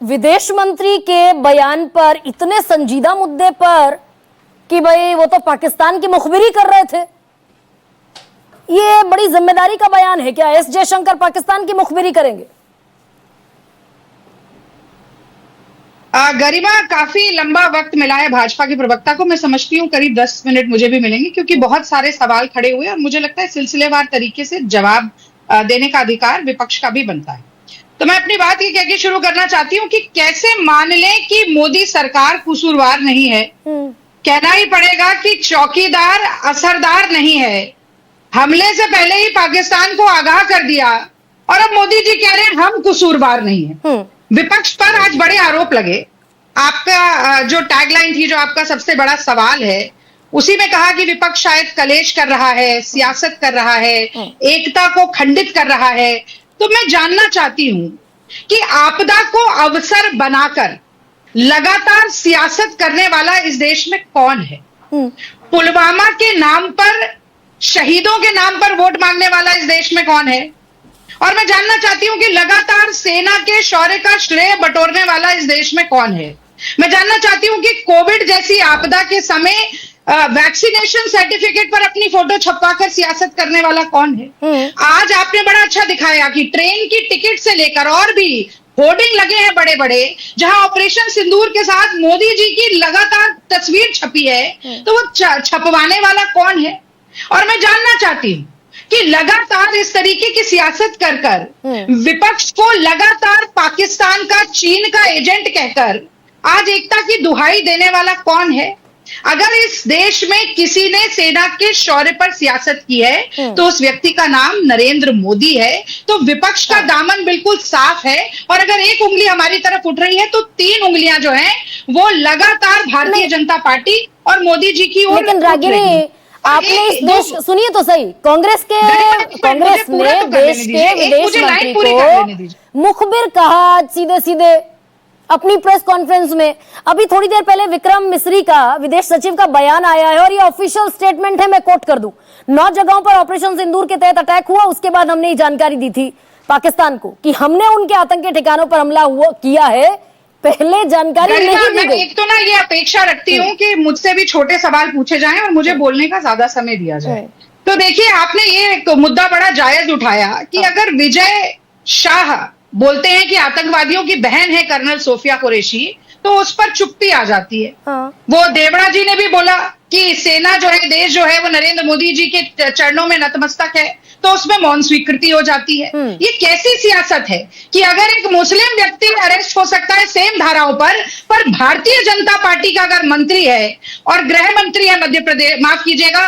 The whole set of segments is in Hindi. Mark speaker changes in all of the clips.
Speaker 1: विदेश मंत्री के बयान पर इतने संजीदा मुद्दे पर कि भाई वो तो पाकिस्तान की मुखबिरी कर रहे थे, ये बड़ी जिम्मेदारी का बयान है क्या? एस जयशंकर पाकिस्तान की मुखबिरी करेंगे?
Speaker 2: गरिमा, काफी लंबा वक्त मिला है भाजपा के प्रवक्ता को। मैं समझती हूँ करीब 10 मिनट मुझे भी मिलेंगे, क्योंकि बहुत सारे सवाल खड़े हुए और मुझे लगता है सिलसिलेवार तरीके से जवाब देने का अधिकार विपक्ष का भी बनता है। तो मैं अपनी बात ये कह के शुरू करना चाहती हूँ कि कैसे मान लें कि मोदी सरकार कसूरवार नहीं है। कहना ही पड़ेगा कि चौकीदार असरदार नहीं है। हमले से पहले ही पाकिस्तान को आगाह कर दिया और अब मोदी जी कह रहे हैं हम कसूरवार नहीं है। विपक्ष पर आज बड़े आरोप लगे। आपका जो टैगलाइन थी, जो आपका सबसे बड़ा सवाल है, उसी में कहा कि विपक्ष शायद कलेश कर रहा है, सियासत कर रहा है, एकता को खंडित कर रहा है। तो मैं जानना चाहती हूं कि आपदा को अवसर बनाकर लगातार सियासत करने वाला इस देश में कौन है? पुलवामा के नाम पर, शहीदों के नाम पर वोट मांगने वाला इस देश में कौन है? और मैं जानना चाहती हूं कि लगातार सेना के शौर्य का श्रेय बटोरने वाला इस देश में कौन है? मैं जानना चाहती हूं कि कोविड जैसी आपदा के समय वैक्सीनेशन सर्टिफिकेट पर अपनी फोटो छपवाकर सियासत करने वाला कौन है? आज आपने बड़ा अच्छा दिखाया कि ट्रेन की टिकट से लेकर और भी होर्डिंग लगे हैं बड़े बड़े, जहां ऑपरेशन सिंदूर के साथ मोदी जी की लगातार तस्वीर छपी है। तो वो छपवाने वाला कौन है? और मैं जानना चाहती हूं कि लगातार इस तरीके की सियासत कर कर विपक्ष को लगातार पाकिस्तान का, चीन का एजेंट कहकर आज एकता की दुहाई देने वाला कौन है? अगर इस देश में किसी ने सेना के शौर्य पर सियासत की है तो उस व्यक्ति का नाम नरेंद्र मोदी है। तो विपक्ष का दामन बिल्कुल साफ है और अगर एक उंगली हमारी तरफ उठ रही है तो 3 उंगलियां जो हैं वो लगातार भारतीय जनता पार्टी और मोदी जी की ओर।
Speaker 1: लेकिन रागिनी, आपने इस देश, सुनिए तो सही, कांग्रेस ने देश के विदेश मंत्री को मुखबिर कहा सीधे सीधे अपनी प्रेस कॉन्फ्रेंस में। अभी थोड़ी देर पहले विक्रम मिस्री का, विदेश सचिव का बयान आया है और ये ऑफिशियल स्टेटमेंट है, मैं कोट कर दूं। 9 जगहों पर ऑपरेशन सिंदूर के तहत अटैक हुआ, उसके बाद हमने ये जानकारी दी थी पाकिस्तान को कि हमने उनके आतंकी ठिकानों पर हमला किया है। पहले जानकारी नहीं दी गई।
Speaker 2: एक तो ना ये अपेक्षा रखती हूँ कि मुझसे भी छोटे सवाल पूछे जाएं और मुझे बोलने का ज्यादा समय दिया जाए। तो देखिए, आपने ये मुद्दा बड़ा जायज उठाया कि अगर विजय शाह बोलते हैं कि आतंकवादियों की बहन है कर्नल सोफिया कुरैशी, तो उस पर चुप्पी आ जाती है। वो देवड़ा जी ने भी बोला कि सेना जो है, देश जो है, वो नरेंद्र मोदी जी के चरणों में नतमस्तक है, तो उसमें मौन स्वीकृति हो जाती है। ये कैसी सियासत है कि अगर एक मुस्लिम व्यक्ति अरेस्ट हो सकता है सेम धाराओं पर भारतीय जनता पार्टी का अगर मंत्री है और गृह मंत्री है मध्य प्रदेश, माफ कीजिएगा,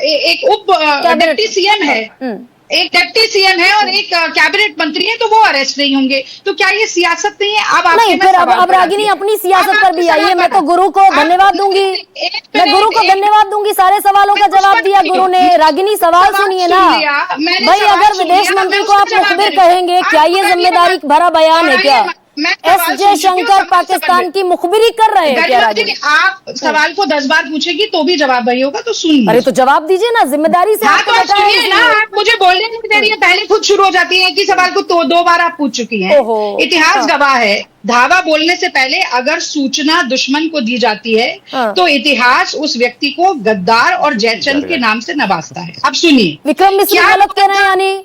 Speaker 2: एक उप डिप्टी सीएम है, एक डिप्टी सीएम है और एक कैबिनेट मंत्री है, तो वो अरेस्ट नहीं होंगे। तो क्या ये सियासत नहीं है?
Speaker 1: अब रागिनी अपनी सियासत पर भी आइए। मैं तो गुरु को धन्यवाद दूंगी, मैं गुरु को धन्यवाद दूंगी, सारे सवालों का जवाब दिया गुरु ने। रागिनी, सवाल सुनिए ना भाई, अगर विदेश मंत्री को आप मुखबिर कहेंगे, क्या ये जिम्मेदारी भरा बयान है क्या? एस जयशंकर पाकिस्तान की मुखबिरी कर रहे हैं क्या रागिनी?
Speaker 2: आप सवाल को 10 बार पूछेगी तो भी जवाब वही होगा, तो सुनिए।
Speaker 1: अरे तो जवाब दीजिए ना, जिम्मेदारी से।
Speaker 2: हाँ, तो सुनिए ना, आप मुझे बोलने नहीं दे रही है, पहले खुद शुरू हो जाती है कि सवाल को तो 2 बार आप पूछ चुकी हैं। इतिहास गवाह है, धावा बोलने से पहले अगर सूचना दुश्मन को दी जाती है तो इतिहास उस व्यक्ति को गद्दार और जयचंद के नाम से नवाजता है। अब सुनिए,
Speaker 1: विक्रम मिश्री गलत कह रहे हैं, यानी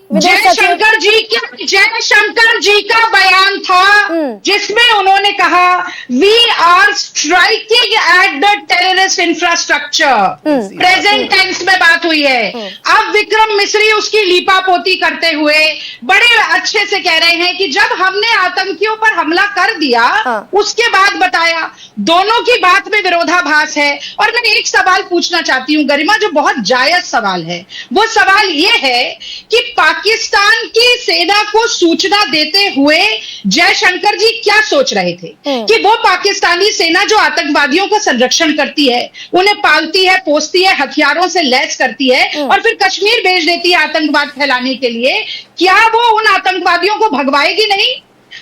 Speaker 2: जयशंकर जी का बयान था जिसमें उन्होंने कहा we are striking at the terrorist infrastructure. Present tense में बात हुई है। अब विक्रम मिश्री उसकी लीपापोती करते हुए बड़े अच्छे से कह रहे हैं कि जब हमने आतंकियों पर हमला कर दिया उसके बाद बताया। दोनों की बात में विरोधाभास है। और मैं एक सवाल पूछना चाहती हूं गरिमा, जो बहुत जायज सवाल है। वो सवाल ये है कि पाकिस्तान की सेना को सूचना देते हुए जयशंकर जी क्या सोच रहे थे कि वो पाकिस्तानी सेना जो आतंकवादियों का संरक्षण करती है, उन्हें पालती है, पोसती है, हथियारों से लैस करती है और फिर कश्मीर भेज देती है आतंकवाद फैलाने के लिए, क्या वो उन आतंकवादियों को भगवाएगी नहीं?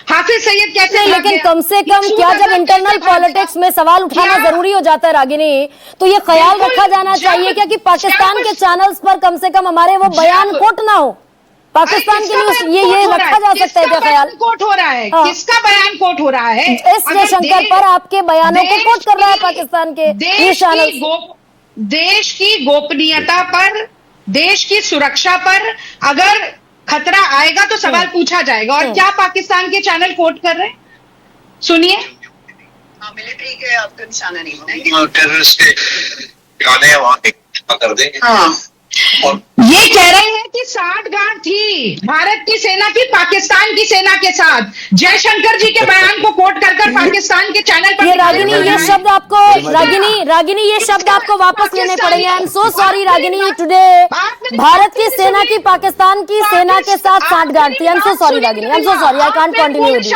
Speaker 2: हाफिज सईद कैसे?
Speaker 1: लेकिन कम से कम क्या, जब इंटरनल पॉलिटिक्स में सवाल उठाना जरूरी हो जाता है रागिनी, तो ये ख्याल रखा जाना चाहिए क्या कि पाकिस्तान के चैनल्स पर कम से कम हमारे वो बयान कोट ना हो? पाकिस्तान के लिए ये रखा जा सकता है क्या ख्याल?
Speaker 2: कोट हो रहा है,
Speaker 1: हाँ।
Speaker 2: किसका बयान कोट हो रहा है?
Speaker 1: एस जयशंकर पर आपके बयानों को कोट कर रहा है पाकिस्तान के न्यूज़ चैनल।
Speaker 2: देश की गोपनीयता पर, देश की सुरक्षा पर अगर खतरा आएगा तो सवाल पूछा जाएगा। और क्या पाकिस्तान के चैनल कोट कर रहे हैं? सुनिए।
Speaker 3: मिलिट्री के आपको निशाना नहीं बनाएंगे, टेररिस्ट के गाने हैं वहां कर देंगे। हाँ, और
Speaker 2: ये कह रहे हैं कि साठगांठ थी भारत की सेना की पाकिस्तान की सेना के साथ। जयशंकर जी के बयान को कोट कर पाकिस्तान के चैनल पर
Speaker 1: ये रागिनी, ये शब्द आपको रागिनी ये शब्द आपको वापस लेने पड़ेंगे। I am so sorry Ragini, today Bharat की सेना की पाकिस्तान की सेना के साथ साठगांठ थी। I am so sorry Ragini, I am so sorry, I can't continue with you.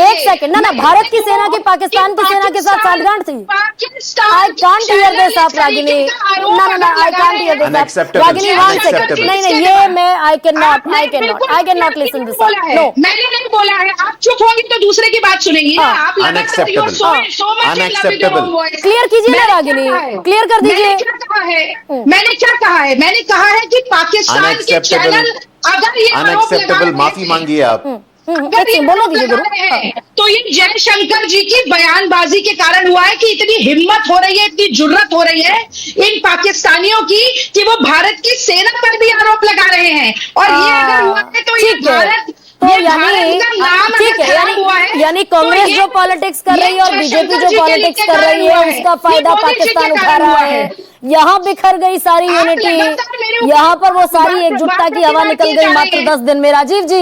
Speaker 1: एक सेकंड, ना भारत की सेना की पाकिस्तान की सेना के साथ साठगांठ थी। आई कांट हियर दिस आप रागिनी, ना आई कांट हियर दिस आप रागिनी, वन सेकंड। नहीं ये मैं I can not listen this. No,
Speaker 2: मैंने नहीं बोला है। आप चुप होंगी तो दूसरे की बात सुनेंगी ना। आप
Speaker 4: अनएक्सेप्टेबल,
Speaker 1: क्लियर कीजिए ना रागिनी, क्लियर कर दीजिए।
Speaker 2: मैंने क्या कहा है? मैंने कहा है कि पाकिस्तान के चैनल अगर ये
Speaker 4: अनएक्सेप्टेबल, माफी मांगिए आप।
Speaker 1: बोलो दीजिए गुरु।
Speaker 2: तो ये जयशंकर जी की बयानबाजी के कारण हुआ है कि इतनी हिम्मत हो रही है, इतनी जुर्रत हो रही है इन पाकिस्तानियों की कि वो भारत की सेना पर भी आरोप लगा रहे हैं। और ये अगर हुआ है तो ये भारत,
Speaker 1: तो यानी कांग्रेस जो पॉलिटिक्स कर रही है और बीजेपी जो पॉलिटिक्स कर रही है उसका फायदा पाकिस्तान उठा रहा है। यहाँ बिखर गई सारी यूनिटी, यहाँ पर वो सारी एकजुटता की हवा निकल गई मात्र 10 दिन में। राजीव जी